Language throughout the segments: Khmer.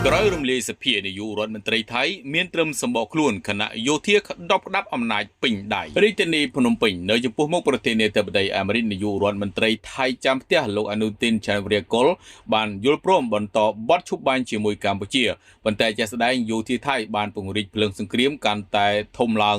ក្រោយរំលាយសភានាយករដ្ឋមន្ត្រីថៃមានត្រឹមសម្បកខ្លួនគណៈយោធាក្តោបក្តាប់អំណាចពេញដៃរាជធានីភ្នំពេញនៅចំពោះមុខប្រធានាធិបតីអាមេរិកនាយករដ្ឋមន្ត្រីថៃចាំផ្ទះលោកអនុទិនឆានវរាកុលបានយល់ព្រមបន្តបទឈប់បាញ់ជាមួយកម្ពុជាប៉ុន្តែជាក់ស្ដែងយោធាថៃបានពង្រីកភ្លើងសង្គ្រាមកាន់តែធំឡើ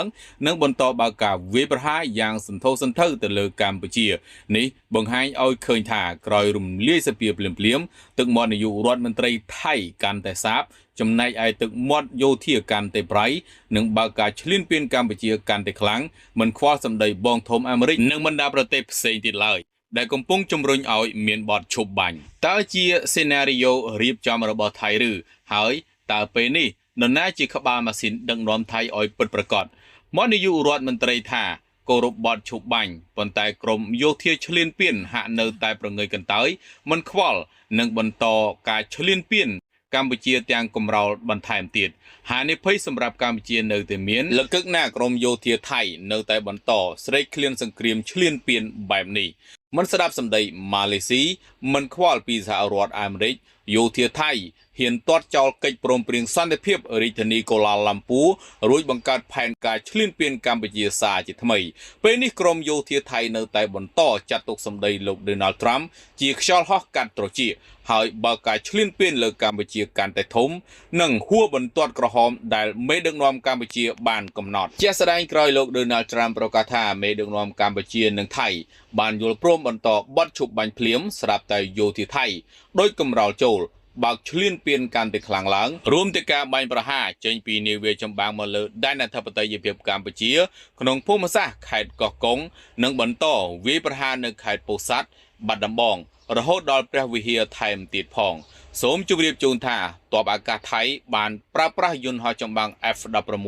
ងនិងបន្តបើកការវាយប្រហារយ៉ាងសន្ធោសន្ធៅទៅលើកម្ពុជានេះបង្ហាញឲ្យឃើញថាក្រោយរំលាយសភាភ្លាមទឹកមាត់នាយករដ្ឋមន្ត្រីថៃកាន់តែសាបចំណែកឯទឹកមាត់យោធាកាន់តែប្រៃនិងបើកការឈ្លានពានកម្ពុជាកាន់តែខ្លាំងមិនខ្វល់សម្ដីបងធំអាមេរិកនិងបណ្ដាប្រទេសផ្សេងទៀតឡើយដែលកំពុងជំរុញឲ្យមានបទឈប់បាញ់តើជាសេណារីយ៉ូរៀបចំរបស់ថៃឬហើយតើពេលនេះនរណាជាក្បាលម៉ាស៊ីនដឹកនាំថៃឲ្យពិតប្រាកដមកនាយករដ្ឋមន្ត្រីថាគោរពបទឈប់បាញ់ប៉ុន្តែក្រមយោធាឈ្លានពានហាក់នៅតែប្រងើយកន្តើយមិនខ្វល់នឹងបន្តការឈ្លានពានកម្ពុជាទាំងកំរោលបន្ថែមទៀតហានិភ័យសម្រាប់កម្ពុជានៅតែមានលកឹកណាក្រមយោធាថៃនៅតែបន្តស្រែកឃ្លានសង្គ្រាមឈ្លានពានបែបនេះមិនស្ដាប់សម្ដីម៉ាឡេស៊ីមិនខ្វល់ពីសហរដ្ឋអាមេរិកយោធាថៃហ៊ានទាត់ចោលកិច្ចព្រមព្រៀងសន្តិភាពរាជធានីកូឡាឡាំពូរួចបង្កើតផែនការឈ្លានពានកម្ពុជាសាជាថ្មីពេលនេះក្រមយោធាថៃនៅតែបន្តចាត់ទុកសម្ដីលោក Donald Trump ជាខ្យល់ហោះកាត់ត្រចៀកហើយបើការឈ្លានពានលើកម្ពុជាកាន់តែធំនិងហួសបន្ទាត់ក្រហមដែលមេដឹកនាំកម្ពុជាបានកំណត់ជាស្ដែងក្រោយលោក Donald Trump ប្រកាសថាមេដឹកនាំកម្ពុជានិងថៃបានយល់ព្រមបន្តបទឈប់បាញ់ភ្លាមស្រាប់តែយោធាថៃដោយកំរោលចូលបើកឈ្លានពានកាន់តែខ្លាំងឡើងរួមទាំងការបាញ់ប្រហារចេញពីនាវាចម្បាំងមកលើដែនអធិបតេយ្យភាពកម្ពុជាក្នុងភូមិសាស្ត្រខេត្តកោះកុងនិងបន្តវាយប្រហារនៅខេត្តពោធិ៍សាត់បាត់ដំបងរហូតដល់ព្រះវិហារថែមទៀតផងសូមជម្រាបជូនថាទ័ពអាកាសថៃបានប្រើប្រាស់យន្តហោះចម្បាំង F-16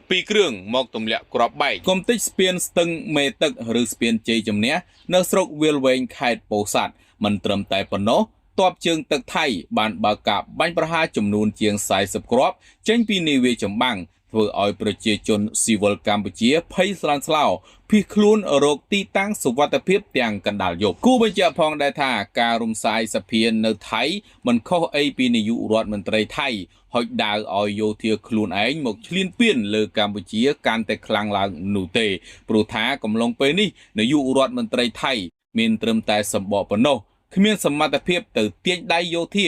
ពីរគ្រឿងមកទម្លាក់គ្រាប់បែកកំទេចស្ពានស្ទឹងមេទឹកឬស្ពានជ័យជំនះនៅស្រុកវាលវែងខេត្តពោធិ៍សាត់មិនត្រឹមតែប៉ុណ្ណោះទ័ពជើងទឹកថៃបានបើកការបាញ់ប្រហារចំនួនជាង40គ្រាប់ចេញពីនាវាចម្បាំងធ្វើឲ្យប្រជាជនស៊ីវិលកម្ពុជាភ័យស្លន់ស្លោភៀសខ្លួនរកទីតាំងសុវត្ថិភាពទាំងកណ្ដាលយប់គូបញ្ជាក់ផងដែរថាការរំសាយសភានៅថៃមិនខុសអីពីនាយករដ្ឋមន្ត្រីថៃហុចដាវឲ្យយោធាខ្លួនឯងមកឈ្លានពានលើកម្ពុជាកាន់តែខ្លាំងឡើងនោះទេព្រោះថាកំឡុងពេលនេះនាយករដ្ឋមន្ត្រីថៃមានត្រឹមតែសម្បកប៉ុណ្ណោះគ្មានសមត្ថភាពទៅទាញដៃយោធា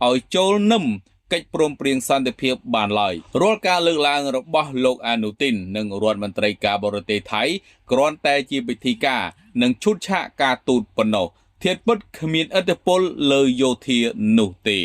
ឲ្យចូលនឹមកិច្ចព្រមព្រៀងសន្តិភាពបានឡើយរាល់ការលើកឡើងរបស់លោកអនុទិននិងរដ្ឋមន្ត្រីការបរទេសថៃគ្រាន់តែជាពិធីការនិងឈុតឆាកការទូតប៉ុណ្ណោះធៀបពិតគ្មានឥទ្ធិពលលើយោធានោះទេ